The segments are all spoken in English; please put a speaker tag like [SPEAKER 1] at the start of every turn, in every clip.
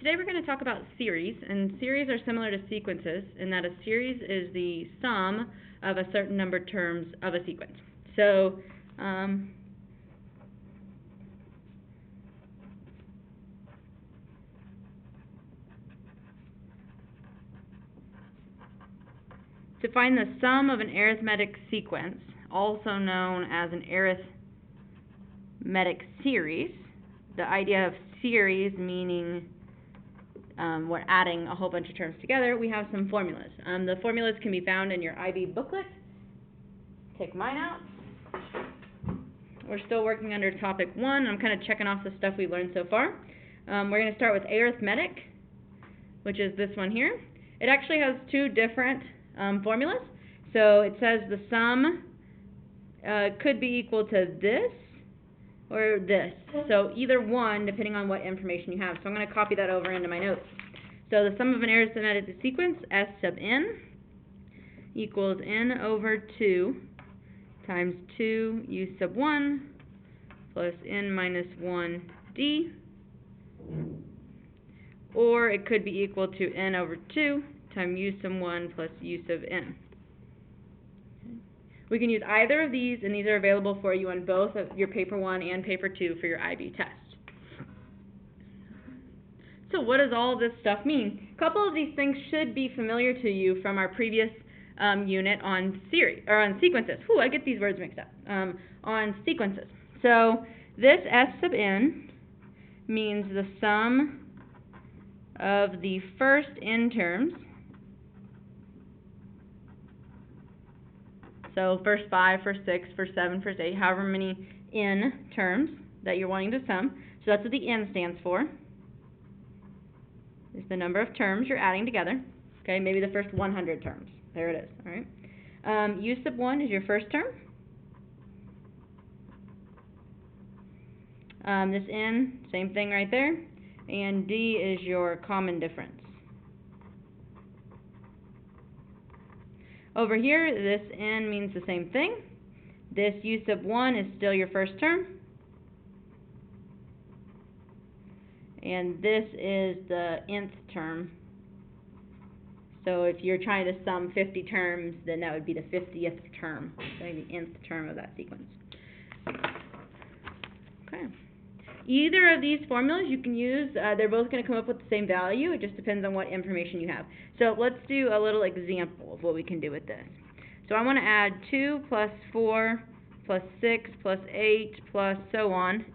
[SPEAKER 1] Today we're going to talk about series, and series are similar to sequences in that a series is the sum of a certain number of terms of a sequence. So, to find the sum of an arithmetic sequence, also known as an arithmetic series, the idea of series meaning we're adding a whole bunch of terms together, we have some formulas. The formulas can be found in your IB booklet. Take mine out. We're still working under topic 1. I'm kind of checking off the stuff we've learned so far. We're going to start with arithmetic, which is this one here. It actually has two different formulas. So it says the sum could be equal to this or this. So either one, depending on what information you have. So I'm going to copy that over into my notes. So the sum of an arithmetic sequence, S sub n, equals n over 2 times 2 u sub 1 plus n minus 1 d. Or it could be equal to n over 2 times u sub 1 plus u sub n. We can use either of these, and these are available for you on both of your paper 1 and paper 2 for your IB test. So what does all this stuff mean? A couple of these things should be familiar to you from our previous unit on sequences. Whew, I get these words mixed up. On sequences. So this S sub n means the sum of the first n terms. So first 5, first 6, first 7, first 8, however many n terms that you're wanting to sum. So that's what the n stands for. Is the number of terms you're adding together. Okay, maybe the first 100 terms. There it is. All right. U sub 1 is your first term. This n, same thing right there. And d is your common difference. Over here, this n means the same thing. This u sub 1 is still your first term. And this is the nth term. So if you're trying to sum 50 terms, then that would be the 50th term, so the nth term of that sequence. Okay. Either of these formulas you can use. They're both going to come up with the same value. It just depends on what information you have. So let's do a little example of what we can do with this. So I want to add 2 plus 4 plus 6 plus 8 plus so on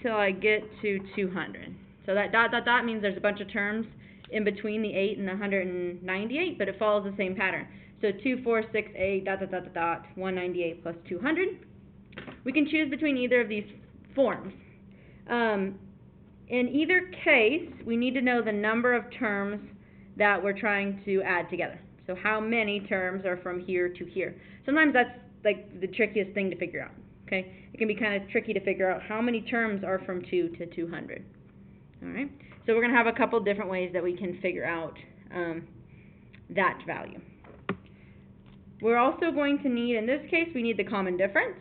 [SPEAKER 1] till I get to 200. So that dot dot dot means there's a bunch of terms in between the 8 and the 198, but it follows the same pattern. So 2, 4, 6, 8, dot, dot, dot, dot, dot, 198 plus 200. We can choose between either of these forms. In either case, we need to know the number of terms that we're trying to add together. So how many terms are from here to here. Sometimes that's like the trickiest thing to figure out. Okay? It can be kind of tricky to figure out how many terms are from 2 to 200. All right? So we're going to have a couple different ways that we can figure out that value. We're also going to need, in this case, we need the common difference.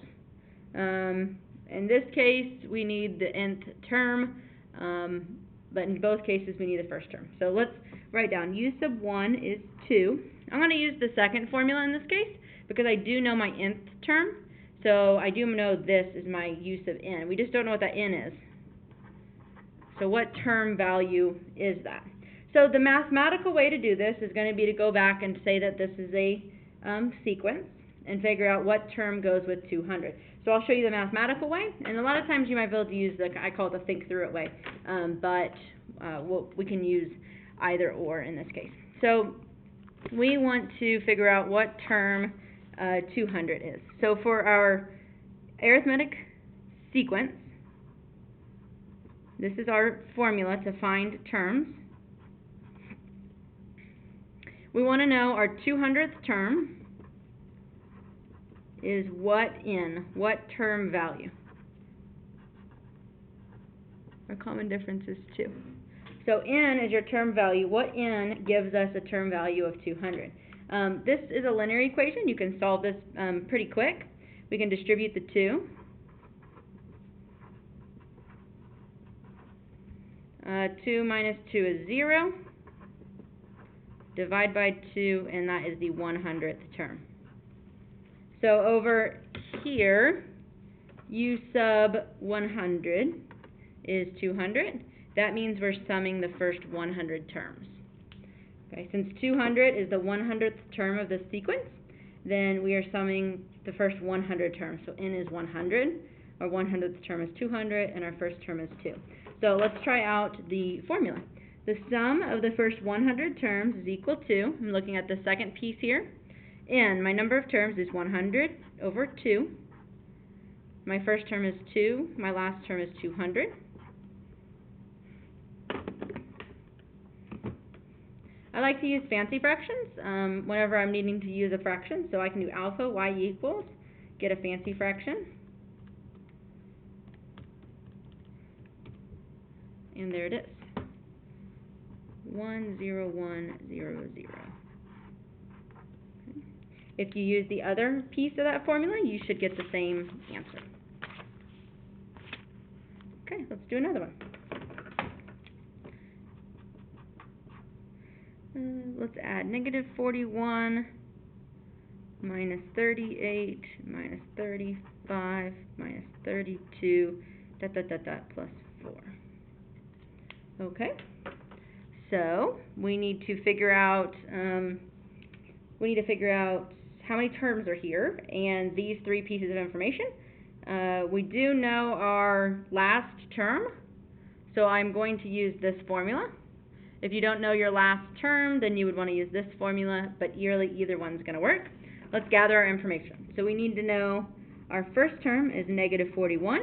[SPEAKER 1] In this case, we need the nth term, but in both cases, we need the first term. So let's write down u sub 1 is 2. I'm going to use the second formula in this case because I do know my nth term. So I do know this is my u sub n. We just don't know what that n is. So what term value is that? So the mathematical way to do this is going to be to go back and say that this is a sequence and figure out what term goes with 200. So I'll show you the mathematical way, and a lot of times you might be able to use I call it the think through it way, but we can use either or in this case. So we want to figure out what term 200 is. So for our arithmetic sequence, this is our formula to find terms. We want to know our 200th term is what term value. Our common difference is 2. So n is your term value. What n gives us a term value of 200? This is a linear equation. You can solve this pretty quick. We can distribute the 2. 2 minus 2 is 0. Divide by 2, and that is the 100th term. So over here, u sub 100 is 200. That means we're summing the first 100 terms. Okay, since 200 is the 100th term of this sequence, then we are summing the first 100 terms. So n is 100, our 100th term is 200, and our first term is 2. So let's try out the formula. The sum of the first 100 terms is equal to, I'm looking at the second piece here, n, my number of terms is 100 over 2. My first term is 2, my last term is 200. I like to use fancy fractions whenever I'm needing to use a fraction, so I can do alpha y equals, get a fancy fraction. And there it is. 10100. Okay. If you use the other piece of that formula, you should get the same answer. Okay, let's do another one. Let's add negative 41 minus 38 minus 35 minus 32 plus 4. Okay. So we need to figure out how many terms are here, and these three pieces of information. We do know our last term, so I'm going to use this formula. If you don't know your last term, then you would want to use this formula, but either one's going to work. Let's gather our information. So we need to know our first term is negative 41.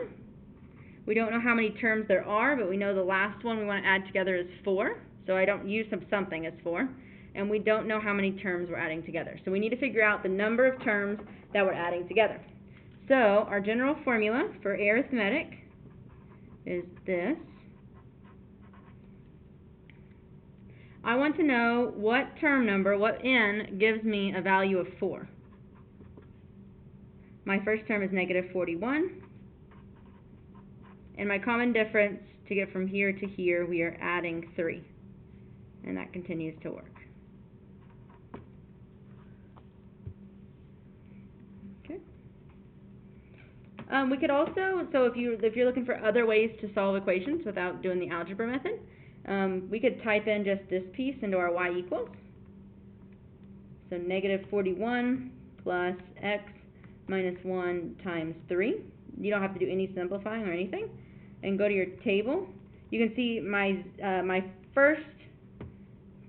[SPEAKER 1] We don't know how many terms there are, but we know the last one we want to add together is 4. So I don't use something as 4. And we don't know how many terms we're adding together. So we need to figure out the number of terms that we're adding together. So our general formula for arithmetic is this. I want to know what term number, what n, gives me a value of 4. My first term is negative 41. And my common difference to get from here to here, we are adding 3. And that continues to work. Okay. We could also, so if you're looking for other ways to solve equations without doing the algebra method, we could type in just this piece into our y equals. So negative 41 plus x minus 1 times 3. You don't have to do any simplifying or anything. And go to your table. You can see my first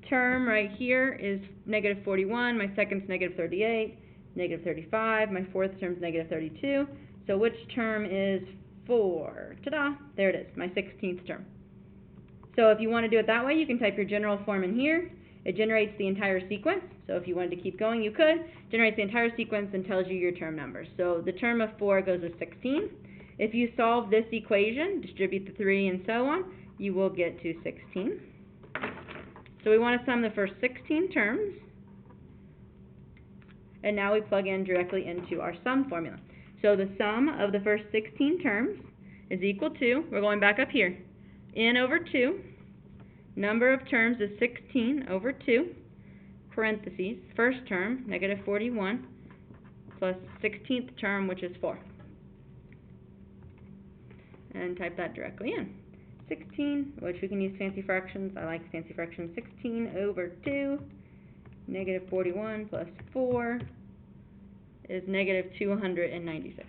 [SPEAKER 1] term right here is negative 41. My second's negative 38, negative 35. My fourth term's negative 32. So which term is 4? Ta-da! There it is, my 16th term. So if you want to do it that way, you can type your general form in here. It generates the entire sequence. So if you wanted to keep going, you could. Generates the entire sequence and tells you your term numbers. So the term of 4 goes with 16. If you solve this equation, distribute the 3 and so on, you will get to 16. So we want to sum the first 16 terms. And now we plug in directly into our sum formula. So the sum of the first 16 terms is equal to, we're going back up here, n over 2. Number of terms is 16 over 2, parentheses, first term, negative 41, plus 16th term, which is 4. And type that directly in. 16, which we can use fancy fractions. I like fancy fractions. 16 over 2, negative 41 plus 4 is negative 296.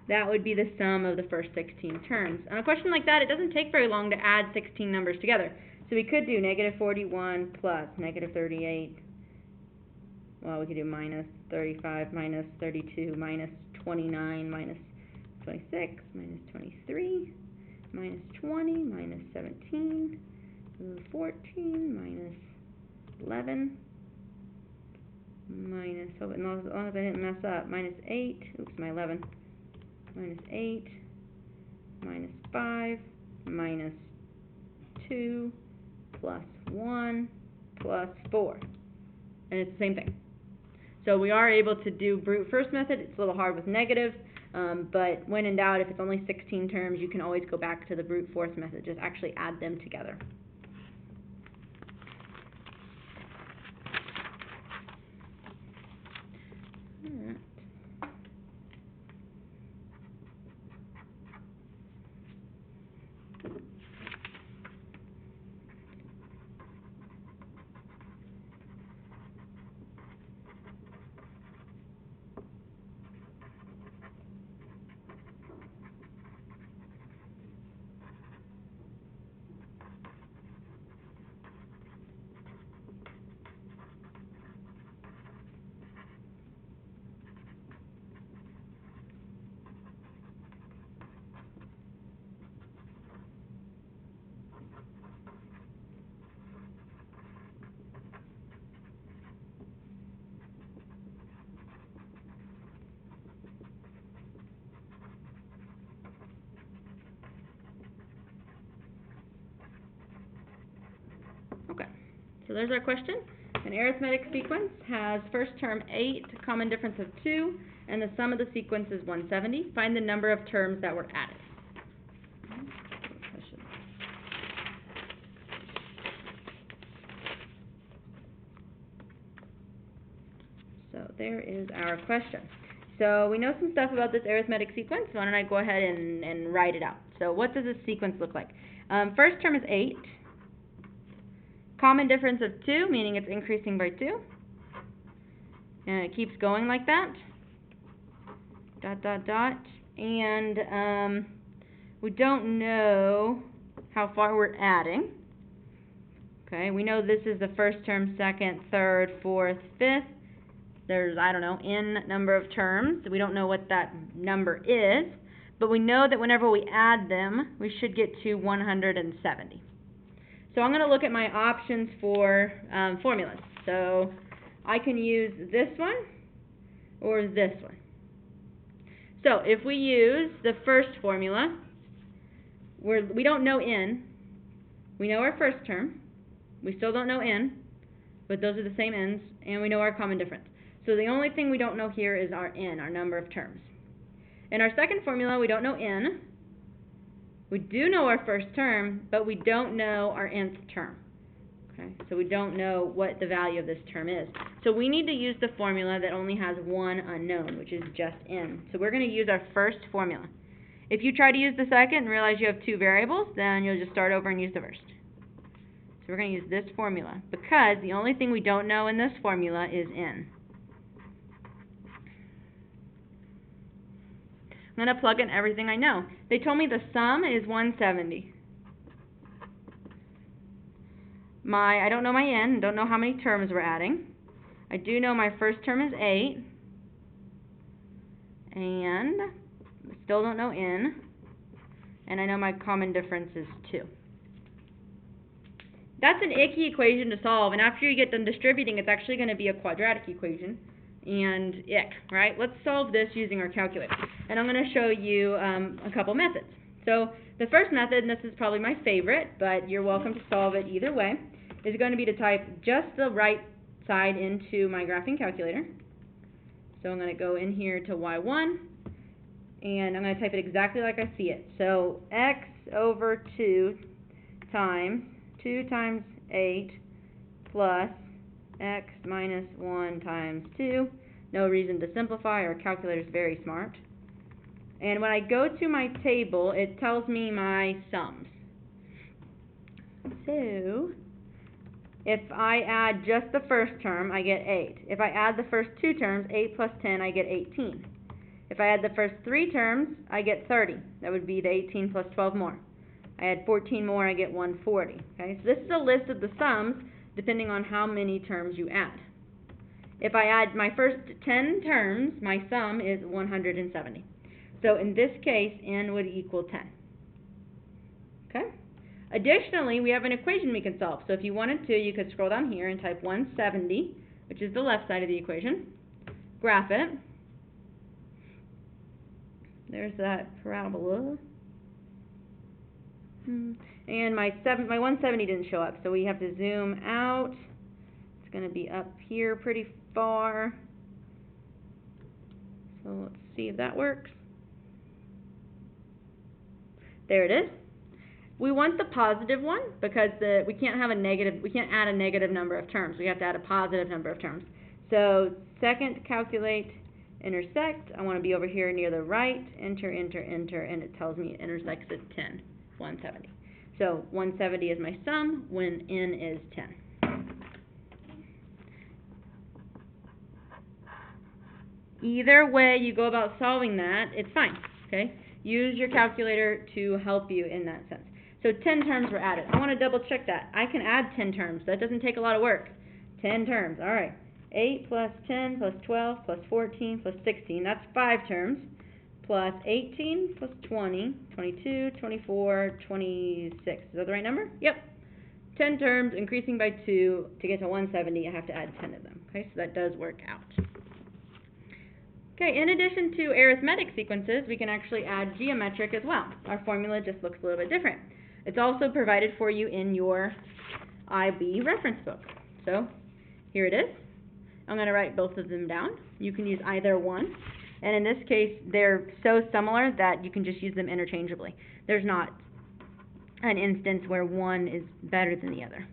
[SPEAKER 1] That would be the sum of the first 16 terms. On a question like that, it doesn't take very long to add 16 numbers together. So we could do negative 41 plus negative 38. Well, we could do minus 35 minus 32 minus 29 minus 26 minus 23 minus 20 minus 17 14 minus 11 minus, as long as I didn't mess up, minus 8, oops, my 11, minus 8, minus 5, minus 2, plus 1, plus 4. And it's the same thing. So we are able to do brute first method. It's a little hard with negative, But when in doubt, if it's only 16 terms, you can always go back to the brute force method. Just actually add them together. Alright. Okay, so there's our question. An arithmetic sequence has first term 8, common difference of 2, and the sum of the sequence is 170. Find the number of terms that were added. So there is our question. So we know some stuff about this arithmetic sequence. Why don't I go ahead and write it out. So what does this sequence look like? First term is 8. Common difference of 2, meaning it's increasing by 2. And it keeps going like that. Dot, dot, dot. And we don't know how far we're adding. Okay, we know this is the first term, second, third, fourth, fifth. There's, I don't know, n number of terms. We don't know what that number is. But we know that whenever we add them, we should get to 170. So I'm going to look at my options for formulas. So I can use this one or this one. So if we use the first formula, we don't know n. We know our first term. We still don't know n, but those are the same n's, and we know our common difference. So the only thing we don't know here is our n, our number of terms. In our second formula, we don't know n. We do know our first term, but we don't know our nth term. Okay, so we don't know what the value of this term is. So we need to use the formula that only has one unknown, which is just n. So we're going to use our first formula. If you try to use the second and realize you have two variables, then you'll just start over and use the first. So we're going to use this formula, because the only thing we don't know in this formula is n. I'm going to plug in everything I know. They told me the sum is 170. I don't know my n, don't know how many terms we're adding. I do know my first term is 8. And I still don't know n. And I know my common difference is 2. That's an icky equation to solve, and after you get done distributing, it's actually going to be a quadratic equation. And ick, right? Let's solve this using our calculator. And I'm going to show you a couple methods. So the first method, and this is probably my favorite, but you're welcome to solve it either way, is going to be to type just the right side into my graphing calculator. So I'm going to go in here to y1, and I'm going to type it exactly like I see it. So x over 2 times 2 times 8 plus x minus 1 times 2. No reason to simplify. Our calculator is very smart. And when I go to my table, it tells me my sums. So if I add just the first term, I get 8. If I add the first two terms, 8 plus 10, I get 18. If I add the first three terms, I get 30. That would be the 18 plus 12 more. I add 14 more, I get 140. Okay, so this is a list of the sums depending on how many terms you add. If I add my first 10 terms, my sum is 170. So in this case, n would equal 10. Okay? Additionally, we have an equation we can solve. So if you wanted to, you could scroll down here and type 170, which is the left side of the equation. Graph it. There's that parabola. And my 170 didn't show up, so we have to zoom out. It's going to be up here pretty far. So let's see if that works. There it is. We want the positive one because we can't add a negative number of terms. We have to add a positive number of terms. So second calculate intersect, I want to be over here near the right, enter, enter, enter, and it tells me it intersects at 10, 170. So 170 is my sum when n is 10. Either way you go about solving that, it's fine, okay? Use your calculator to help you in that sense. So 10 terms were added. I want to double check that. I can add 10 terms. That doesn't take a lot of work. 10 terms. All right. 8 plus 10 plus 12 plus 14 plus 16. That's 5 terms. Plus 18 plus 20, 22, 24, 26. Is that the right number? Yep. 10 terms increasing by 2 to get to 170. I have to add 10 of them. Okay, so that does work out. Okay, in addition to arithmetic sequences, we can actually add geometric as well. Our formula just looks a little bit different. It's also provided for you in your IB reference book. So, here it is. I'm going to write both of them down. You can use either one. And in this case, they're so similar that you can just use them interchangeably. There's not an instance where one is better than the other.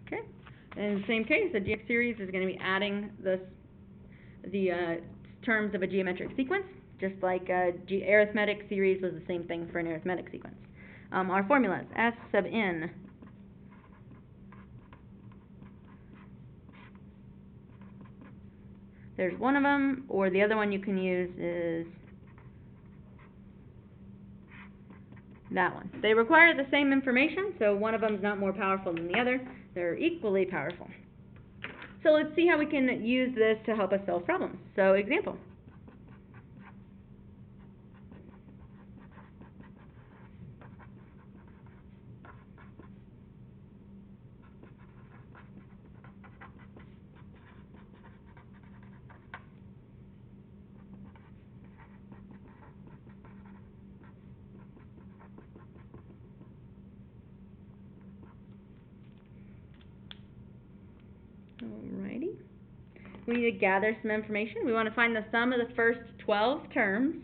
[SPEAKER 1] Okay. In the same case, the GX series is going to be adding the terms of a geometric sequence, just like arithmetic series was the same thing for an arithmetic sequence. Our formulas, S sub n there's one of them, or the other one you can use is that one. They require the same information, so one of them is not more powerful than the other. They're equally powerful. So let's see how we can use this to help us solve problems. So example. Alrighty. We need to gather some information. We want to find the sum of the first 12 terms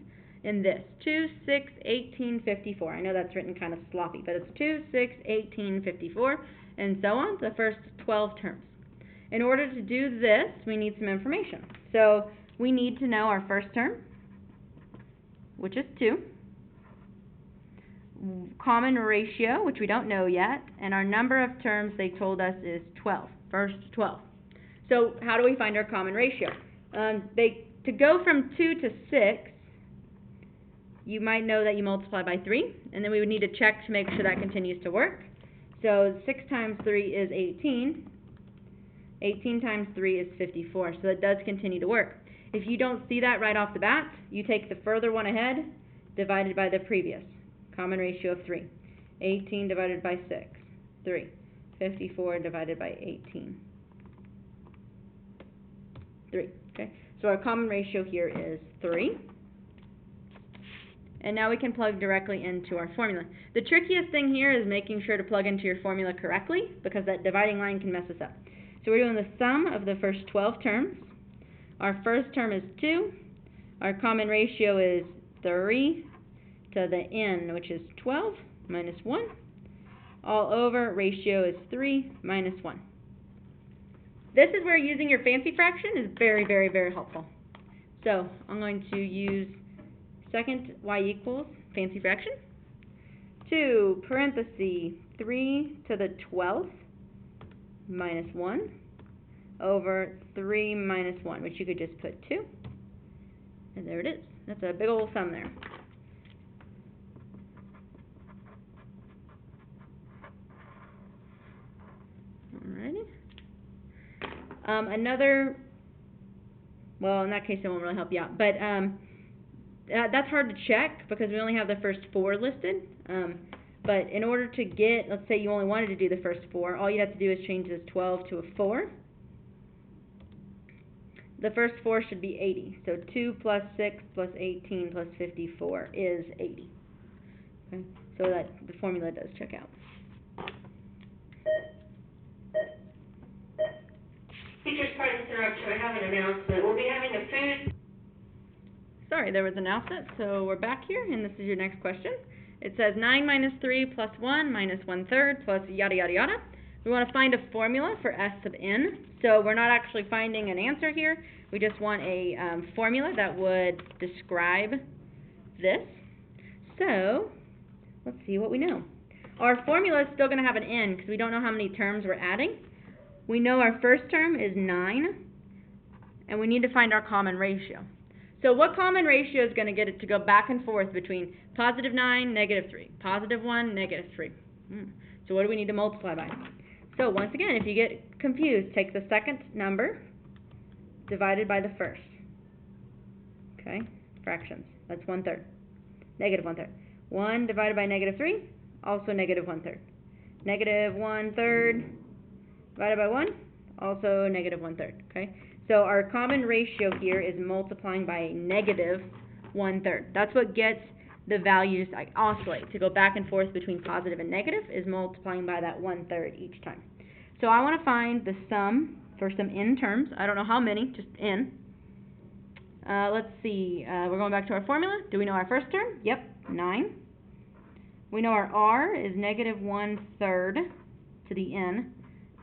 [SPEAKER 1] in this. 2, 6, 18, 54. I know that's written kind of sloppy, but it's 2, 6, 18, 54, and so on, the first 12 terms. In order to do this, we need some information. So we need to know our first term, which is 2, common ratio, which we don't know yet, and our number of terms they told us is 12, first 12. So how do we find our common ratio? To go from 2 to 6, you might know that you multiply by 3, and then we would need to check to make sure that continues to work. So 6 times 3 is 18. 18 times 3 is 54, so it does continue to work. If you don't see that right off the bat, you take the further one ahead, divided by the previous. Common ratio of 3. 18 divided by 6, 3. 54 divided by 18. 3. Okay, so our common ratio here is 3. And now we can plug directly into our formula. The trickiest thing here is making sure to plug into your formula correctly, because that dividing line can mess us up. So we're doing the sum of the first 12 terms. Our first term is 2. Our common ratio is 3 to the n, which is 12 minus 1. All over, ratio is 3 minus 1. This is where using your fancy fraction is very, very, very helpful. So I'm going to use second y equals fancy fraction. 2 parenthesis 3 to the 12th minus 1 over 3 minus 1, which you could just put 2. And there it is. That's a big old sum there. Alrighty. Well, in that case, it won't really help you out. But that's hard to check because we only have the first 4 listed. But in order to get, let's say you only wanted to do the first 4, all you have to do is change this 12 to a 4. the first 4 should be 80. So 2 plus 6 plus 18 plus 54 is 80. Okay, so that the formula does check out.
[SPEAKER 2] Teachers, pardon this interruption, I have an announcement. We'll be having a food...
[SPEAKER 1] Sorry, there was an announcement, so we're back here, and this is your next question. It says 9 minus 3 plus 1 minus 1/3 plus yada yada yada. We want to find a formula for S sub n. So we're not actually finding an answer here. We just want a formula that would describe this. So let's see what we know. Our formula is still going to have an n because we don't know how many terms we're adding. We know our first term is 9, and we need to find our common ratio. So what common ratio is going to get it to go back and forth between positive 9, negative 3, positive 1, negative 3? So what do we need to multiply by? So once again, if you get confused, take the second number divided by the first. Okay, fractions. That's 1/3. Negative 1/3. 1 divided by negative 3, also negative 1/3. Negative 1/3 divided by 1, also negative 1/3. Okay, so our common ratio here is multiplying by a negative 1/3. That's what gets the values like oscillate to go back and forth between positive and negative, is multiplying by that 1/3 each time. So I want to find the sum for some n terms. I don't know how many, just n. Let's see, we're going back to our formula. Do we know our first term? Yep, 9. We know our r is negative 1/3 to the n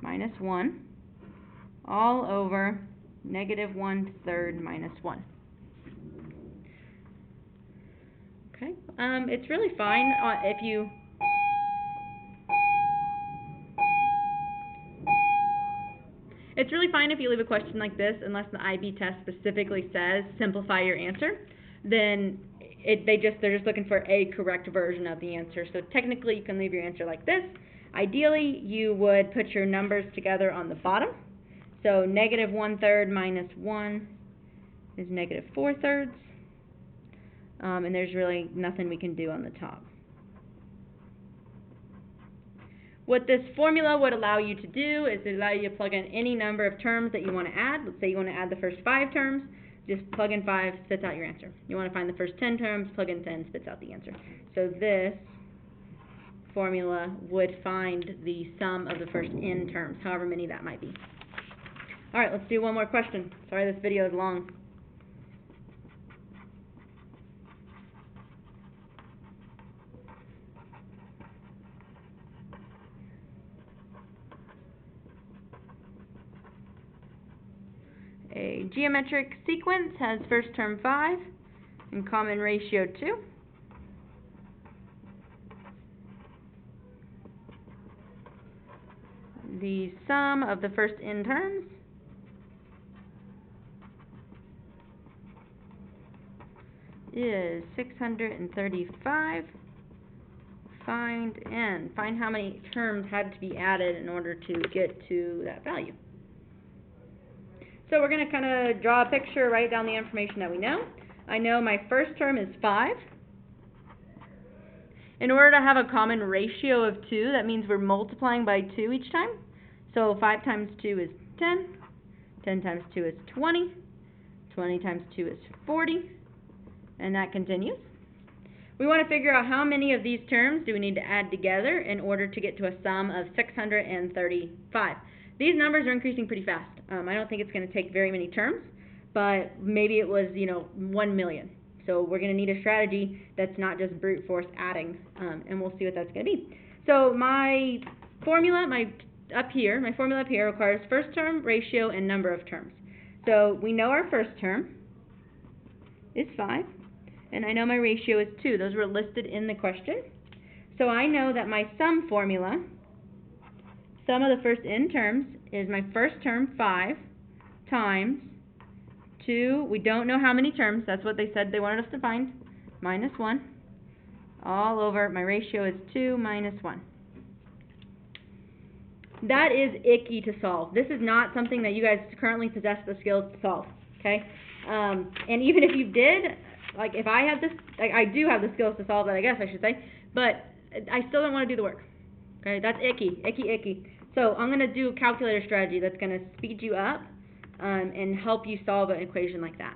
[SPEAKER 1] minus 1 all over negative 1/3 minus 1. Okay, it's really fine if you leave a question like this, unless the IB test specifically says simplify your answer. Then they're just looking for a correct version of the answer. So technically, you can leave your answer like this. Ideally, you would put your numbers together on the bottom. So negative 1/3 minus 1 is negative 4/3. And there's really nothing we can do on the top. What this formula would allow you to do is allow you to plug in any number of terms that you want to add. Let's say you want to add the first 5 terms, just plug in 5, spits out your answer. You want to find the first 10 terms, plug in 10, spits out the answer. So this formula would find the sum of the first n terms, however many that might be. All right, let's do one more question. Sorry this video is long. A geometric sequence has first term 5 and common ratio 2. The sum of the first n terms is 635. Find n. Find how many terms had to be added in order to get to that value. So we're going to kind of draw a picture, write down the information that we know. I know my first term is 5. In order to have a common ratio of 2, that means we're multiplying by 2 each time. So 5 times 2 is 10. 10 times 2 is 20. 20 times 2 is 40. And that continues. We want to figure out how many of these terms do we need to add together in order to get to a sum of 635. These numbers are increasing pretty fast. I don't think it's going to take very many terms, but maybe it was, 1 million. So we're going to need a strategy that's not just brute force adding, and we'll see what that's going to be. So my formula, my formula up here requires first term, ratio, and number of terms. So we know our first term is 5, and I know my ratio is 2. Those were listed in the question. So I know that my sum formula, sum of the first n terms, is my first term, 5, times 2, we don't know how many terms, that's what they said they wanted us to find, minus 1, all over, my ratio is 2 minus 1. That is icky to solve. This is not something that you guys currently possess the skills to solve, okay? And even if you did, like if I had this, like I do have the skills to solve that, I guess I should say, but I still don't want to do the work, okay? That's icky, icky, icky. So I'm going to do a calculator strategy that's going to speed you up and help you solve an equation like that.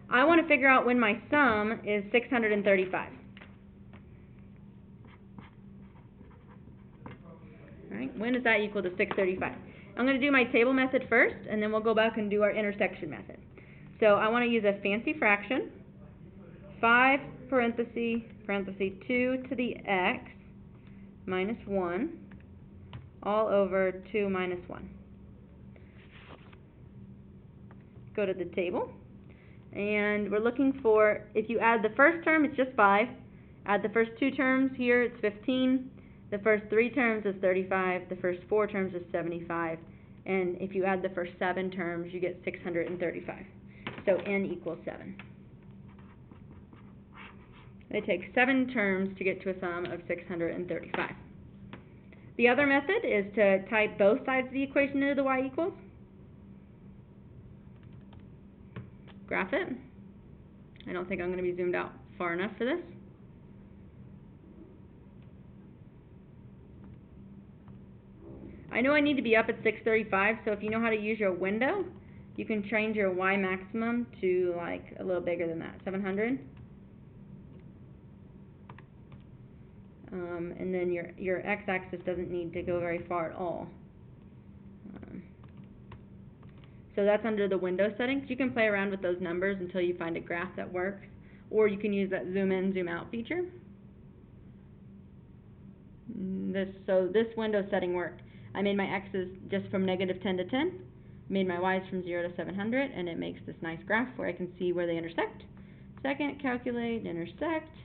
[SPEAKER 1] I want to figure out when my sum is 635. Alright, when is that equal to 635? I'm going to do my table method first, and then we'll go back and do our intersection method. So I want to use a fancy fraction, 5 parenthesis 2 to the x minus 1 all over 2 minus 1. Go to the table, and we're looking for, if you add the first term, it's just 5. Add the first 2 terms here, it's 15. The first 3 terms is 35. The first 4 terms is 75. And if you add the first 7 terms, you get 635. So n equals 7. It takes 7 terms to get to a sum of 635. The other method is to type both sides of the equation into the y equals. Graph it. I don't think I'm going to be zoomed out far enough for this. I know I need to be up at 635, so if you know how to use your window, you can change your y maximum to like a little bigger than that, 700. And then your x-axis doesn't need to go very far at all. So that's under the window settings. You can play around with those numbers until you find a graph that works, or you can use that zoom in, zoom out feature. So this window setting worked. I made my x's just from negative 10 to 10, made my y's from 0 to 700, and it makes this nice graph where I can see where they intersect. Second, calculate, intersect.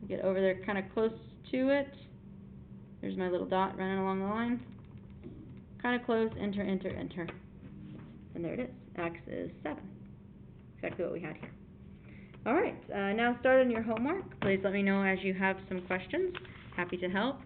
[SPEAKER 1] Get over there kind of close to it. There's my little dot running along the line. Kind of close, enter, enter, enter. And there it is. X is 7. Exactly what we had here. Alright, now start on your homework. Please let me know as you have some questions. Happy to help.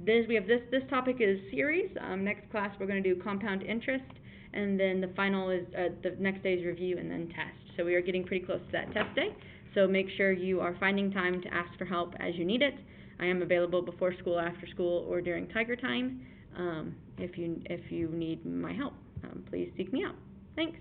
[SPEAKER 1] This topic is series. Next class we're going to do compound interest, and then the final is the next day's review and then test. So we are getting pretty close to that test day. So make sure you are finding time to ask for help as you need it. I am available before school, after school, or during Tiger Time. If you need my help, please seek me out. Thanks.